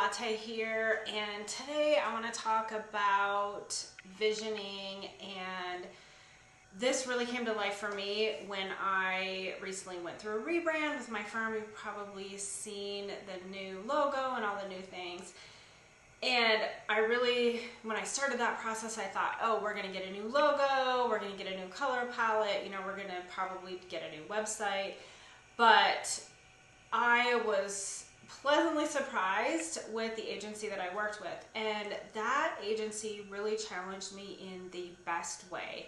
Latte here, and today I want to talk about visioning, and this really came to life for me when I recently went through a rebrand with my firm. You've probably seen the new logo and all the new things. And when I started that process, I thought, oh, we're going to get a new logo, we're going to get a new color palette, we're going to probably get a new website. But I was pleasantly surprised with the agency that I worked with, and that agency really challenged me in the best way.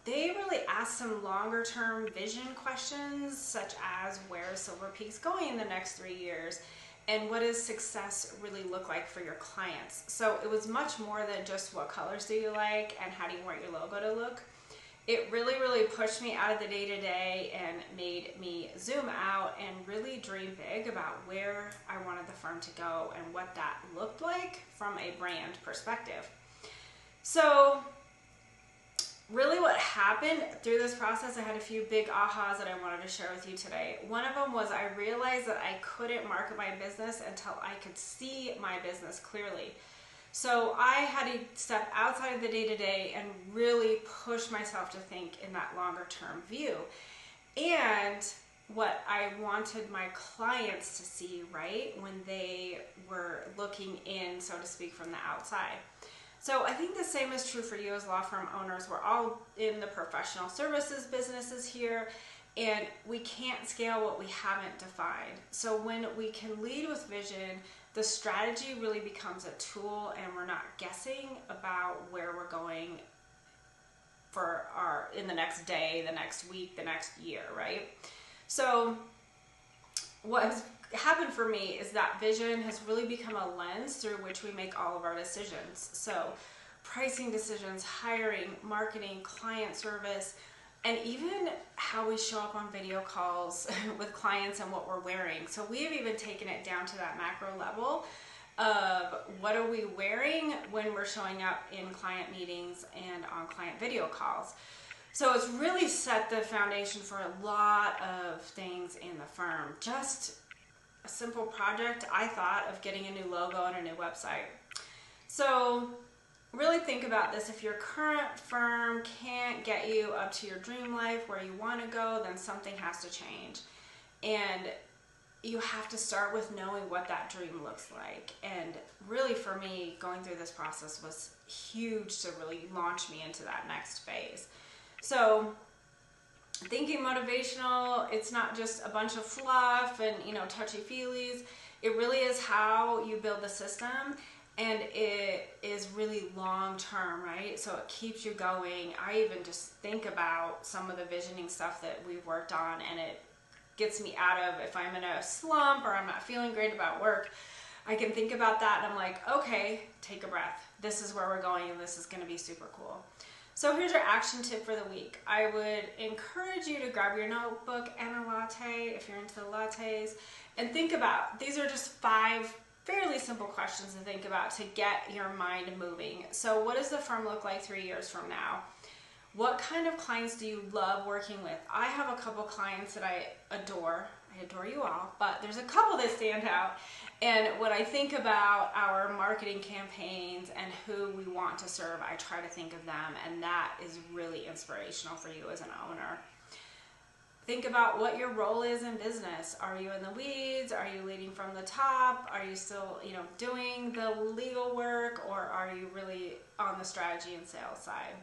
They really asked some longer term vision questions, such as where is Silver Peaks going in the next 3 years, and what does success really look like for your clients. So it was much more than just what colors do you like and how do you want your logo to look. It really pushed me out of the day-to-day and made me zoom out and really dream big about where I wanted the firm to go and what that looked like from a brand perspective. So really what happened through this process, I had a few big ahas that I wanted to share with you today. One of them was I realized that I couldn't market my business until I could see my business clearly. So I had to step outside of the day-to-day and really push myself to think in that longer term view. And what I wanted my clients to see, right, when they were looking in, so to speak, from the outside. So I think the same is true for you as law firm owners. We're all in the professional services businesses here, and we can't scale what we haven't defined. So when we can lead with vision, the strategy really becomes a tool, and we're not guessing about where we're going in the next day, the next week, the next year, right? So what has happened for me is that vision has really become a lens through which we make all of our decisions. So pricing decisions, hiring, marketing, client service, and even how we show up on video calls with clients and what we're wearing. So we have even taken it down to that macro level of what are we wearing when we're showing up in client meetings and on client video calls. So it's really set the foundation for a lot of things in the firm. Just a simple project, I thought, of getting a new logo and a new website. So really think about this. If your current firm can't get you up to your dream life where you want to go, then something has to change. And you have to start with knowing what that dream looks like. And really for me, going through this process was huge to really launch me into that next phase. So thinking motivational, it's not just a bunch of fluff and touchy-feelies. It really is how you build the system. And it is really long-term, right? So it keeps you going. I even just think about some of the visioning stuff that we've worked on, and it gets me out of, if I'm in a slump or I'm not feeling great about work, I can think about that and I'm like, okay, take a breath. This is where we're going, and this is gonna be super cool. So here's your action tip for the week. I would encourage you to grab your notebook and a latte if you're into the lattes, and think about, these are just 5 fairly simple questions to think about to get your mind moving. So what does the firm look like 3 years from now? What kind of clients do you love working with? I have a couple clients that I adore. I adore you all, but there's a couple that stand out. And when I think about our marketing campaigns and who we want to serve, I try to think of them, and that is really inspirational for you as an owner. Think about what your role is in business. Are you in the weeds? Are you leading from the top? Are you still, doing the legal work, or are you really on the strategy and sales side?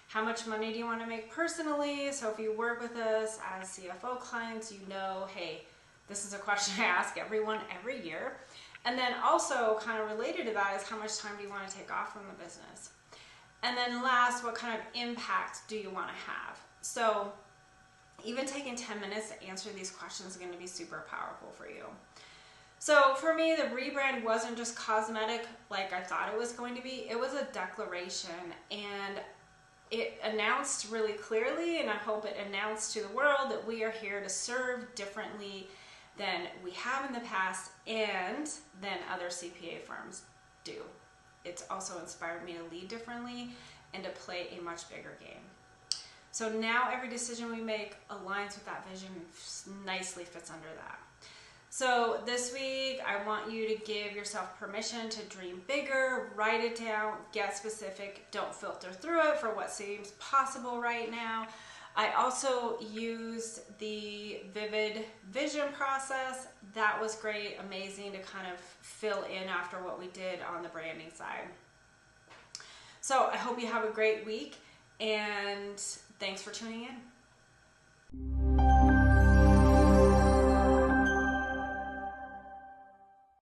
How much money do you want to make personally? So if you work with us as CFO clients, hey, this is a question I ask everyone every year. And then also kind of related to that is how much time do you want to take off from the business? And then last, what kind of impact do you want to have? So even taking 10 minutes to answer these questions is going to be super powerful for you. So for me, the rebrand wasn't just cosmetic like I thought it was going to be. It was a declaration, and it announced really clearly, and I hope it announced to the world, that we are here to serve differently than we have in the past and than other CPA firms do. It's also inspired me to lead differently and to play a much bigger game. So now every decision we make aligns with that vision, nicely fits under that. So this week, I want you to give yourself permission to dream bigger, write it down, get specific, don't filter through it for what seems possible right now. I also used the vivid vision process. That was great, amazing to kind of fill in after what we did on the branding side. So I hope you have a great week, and thanks for tuning in.